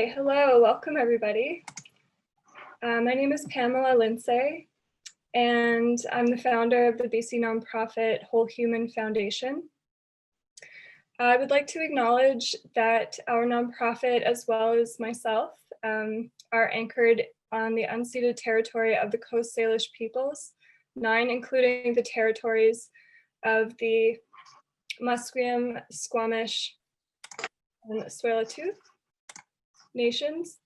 Okay, hello, welcome everybody. My name is Pamela Lindsay, and I'm the founder of the BC nonprofit Whole Human Foundation. I would like to acknowledge that our nonprofit, as well as myself, are anchored on the unceded territory of the Coast Salish peoples, 9 including the territories of the Musqueam, Squamish, and Tsleil-Waututh nations.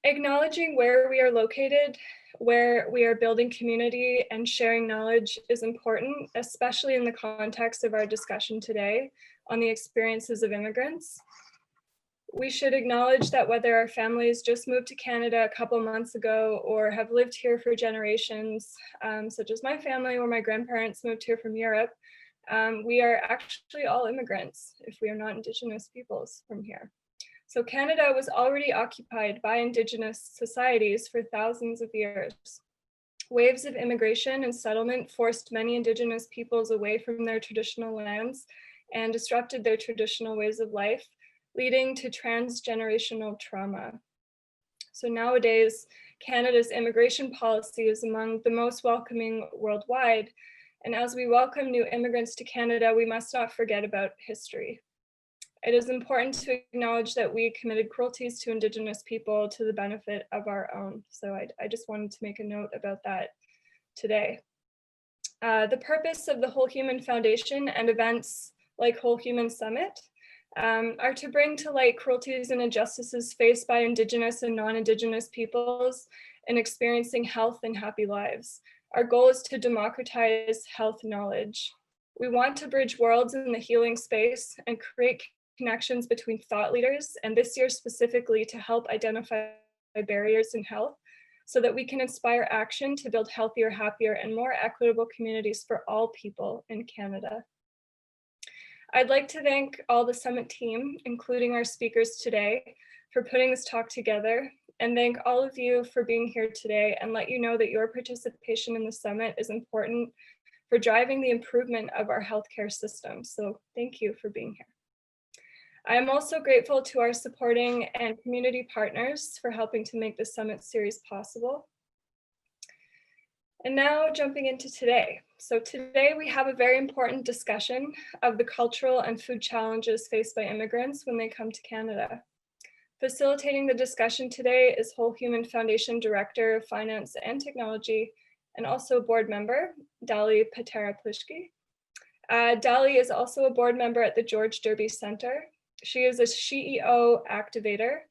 Acknowledging where we are located, where we are building community and sharing knowledge is important, especially in the context of our discussion today on the experiences of immigrants. We should acknowledge that whether our families just moved to Canada a couple months ago or have lived here for generations, such as my family or my grandparents moved here from Europe, we are actually all immigrants if we are not Indigenous peoples from here. So Canada was already occupied by Indigenous societies for thousands of years. Waves of immigration and settlement forced many Indigenous peoples away from their traditional lands and disrupted their traditional ways of life, leading to transgenerational trauma. So nowadays, Canada's immigration policy is among the most welcoming worldwide. And as we welcome new immigrants to Canada, we must not forget about history. It is important to acknowledge that we committed cruelties to Indigenous people to the benefit of our own. So I just wanted to make a note about that today. The purpose of the Whole Human Foundation and events like Whole Human Summit are to bring to light cruelties and injustices faced by Indigenous and non-Indigenous peoples in experiencing health and happy lives. Our goal is to democratize health knowledge. We want to bridge worlds in the healing space and create connections between thought leaders, and this year specifically to help identify barriers in health so that we can inspire action to build healthier, happier, and more equitable communities for all people in Canada. I'd like to thank all the summit team, including our speakers today, for putting this talk together, and thank all of you for being here today and let you know that your participation in the summit is important for driving the improvement of our healthcare system. So thank you for being here. I am also grateful to our supporting and community partners for helping to make the summit series possible. And now jumping into today. So today we have a very important discussion of the cultural and food challenges faced by immigrants when they come to Canada. Facilitating the discussion today is Whole Human Foundation Director of Finance and Technology, and also board member, Dhalie Patara. Dhalie is also a board member at the George Derby Center. She is a SheEO Activator,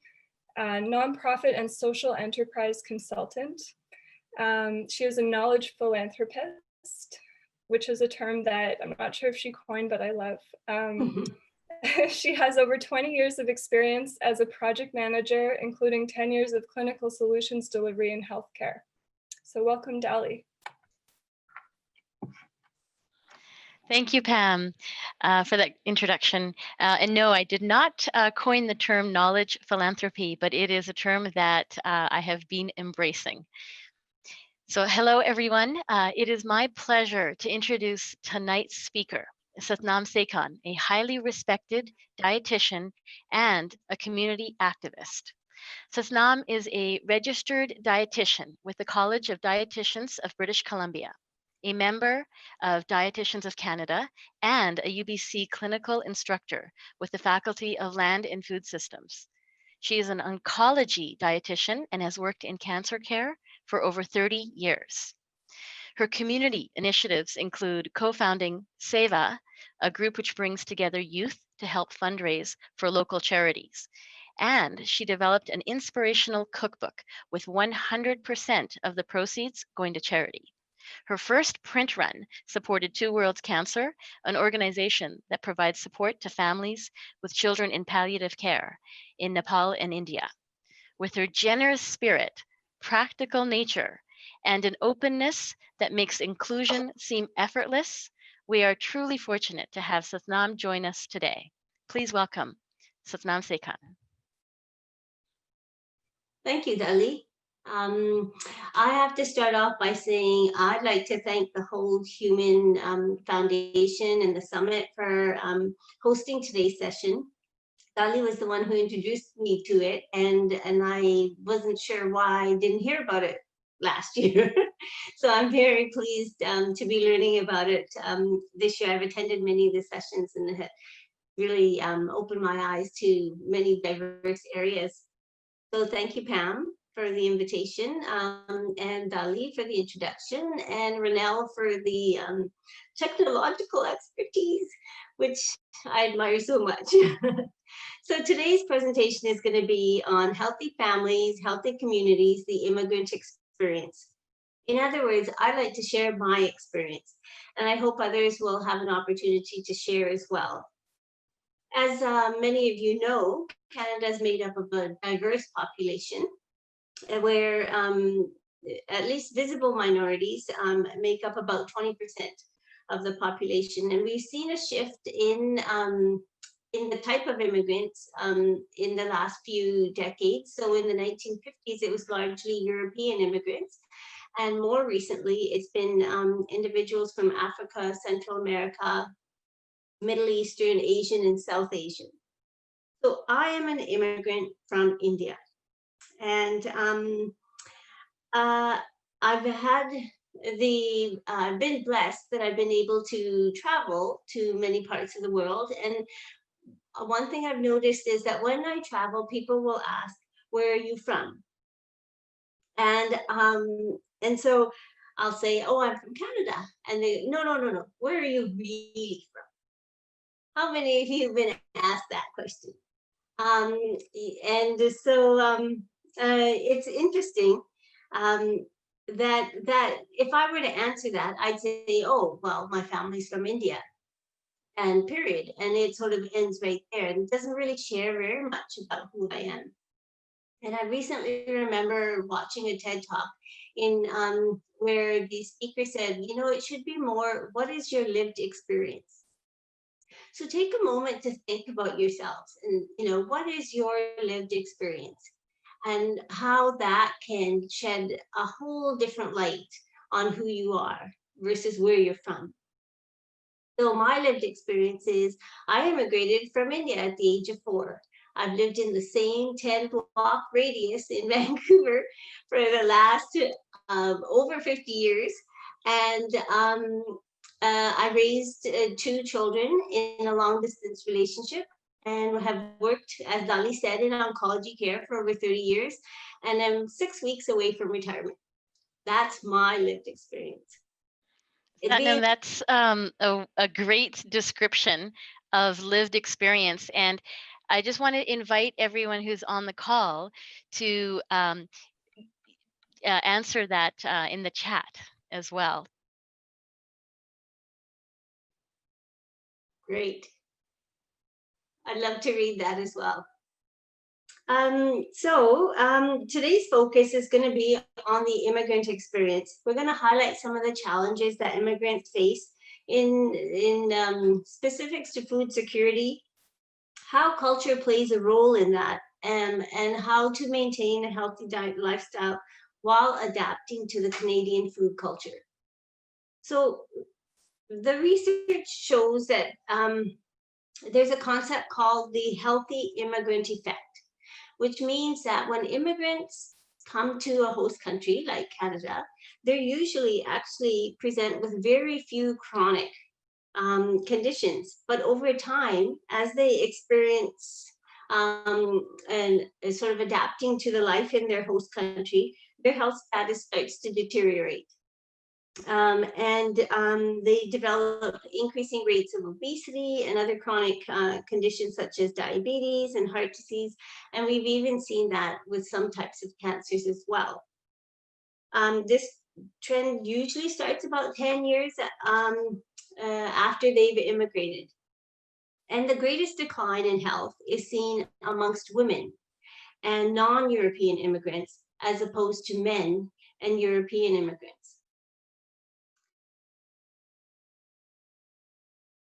a nonprofit and social enterprise consultant. She is a knowledge philanthropist, which is a term that I'm not sure if she coined, but I love. She has over 20 years of experience as a project manager, including 10 years of clinical solutions delivery in healthcare. So welcome, Dhalie. Thank you, Pam, for that introduction. And no, I did not coin the term knowledge philanthropy, but it is a term that I have been embracing. So hello, everyone. It is my pleasure to introduce tonight's speaker, Satnam Sekhon, a highly respected dietitian and a community activist. Satnam is a registered dietitian with the College of Dietitians of British Columbia, a member of Dietitians of Canada, and a UBC clinical instructor with the Faculty of Land and Food Systems. She is an oncology dietitian and has worked in cancer care for over 30 years. Her community initiatives include co-founding SEYVA, a group which brings together youth to help fundraise for local charities. And she developed an inspirational cookbook with 100% of the proceeds going to charity. Her first print run supported Two Worlds Cancer, an organization that provides support to families with children in palliative care in Nepal and India. With her generous spirit, practical nature, and an openness that makes inclusion seem effortless, we are truly fortunate to have Satnam join us today. Please welcome Satnam Sekhon. Thank you, Dhalie. I have to start off by saying I'd like to thank the Whole Human Foundation and the Summit for hosting today's session. Dhalie was the one who introduced me to it, and I wasn't sure why I didn't hear about it last year. So I'm very pleased to be learning about it this year. I've attended many of the sessions and have really opened my eyes to many diverse areas. So thank you, Pam, for the invitation, and Dhalie for the introduction, and Renelle for the technological expertise, which I admire so much. So today's presentation is going to be on healthy families, healthy communities, the immigrant experience. In other words, I like to share my experience, and I hope others will have an opportunity to share as well. As many of you know, Canada is made up of a diverse population where at least visible minorities make up about 20% of the population. And we've seen a shift in the type of immigrants in the last few decades. So in the 1950s, it was largely European immigrants. And more recently, it's been individuals from Africa, Central America, Middle Eastern, Asian, and South Asian. So I am an immigrant from India. And I've been blessed that I've been able to travel to many parts of the world. And one thing I've noticed is that when I travel, people will ask, "Where are you from?" And so I'll say, "Oh, I'm from Canada." And they, no. Where are you really from? How many of you have been asked that question? And so it's interesting that if I were to answer that, I'd say, "Oh, well, my family's from India," and period. And it sort of ends right there. And it doesn't really share very much about who I am. And I recently remember watching a TED Talk in where the speaker said, it should be more, what is your lived experience? So take a moment to think about yourselves and, what is your lived experience and how that can shed a whole different light on who you are versus where you're from. So my lived experience is I immigrated from India at the age of 4. I've lived in the same 10-block radius in Vancouver for the last over 50 years. And I raised 2 children in a long distance relationship and have worked, as Dhalie said, in oncology care for over 30 years. And I'm 6 weeks away from retirement. That's my lived experience. Satnam, that's a great description of lived experience. And I just want to invite everyone who's on the call to answer that in the chat as well. Great. I'd love to read that as well. Today's focus is going to be on the immigrant experience. We're going to highlight some of the challenges that immigrants face in specifics to food security, how culture plays a role in that, and how to maintain a healthy diet lifestyle while adapting to the Canadian food culture. So the research shows that there's a concept called the healthy immigrant effect, which means that when immigrants come to a host country like Canada, they're usually actually present with very few chronic conditions. But over time, as they experience and sort of adapting to the life in their host country, their health status starts to deteriorate. They develop increasing rates of obesity and other chronic conditions such as diabetes and heart disease. And we've even seen that with some types of cancers as well. This trend usually starts about 10 years after they've immigrated. And the greatest decline in health is seen amongst women and non-European immigrants as opposed to men and European immigrants.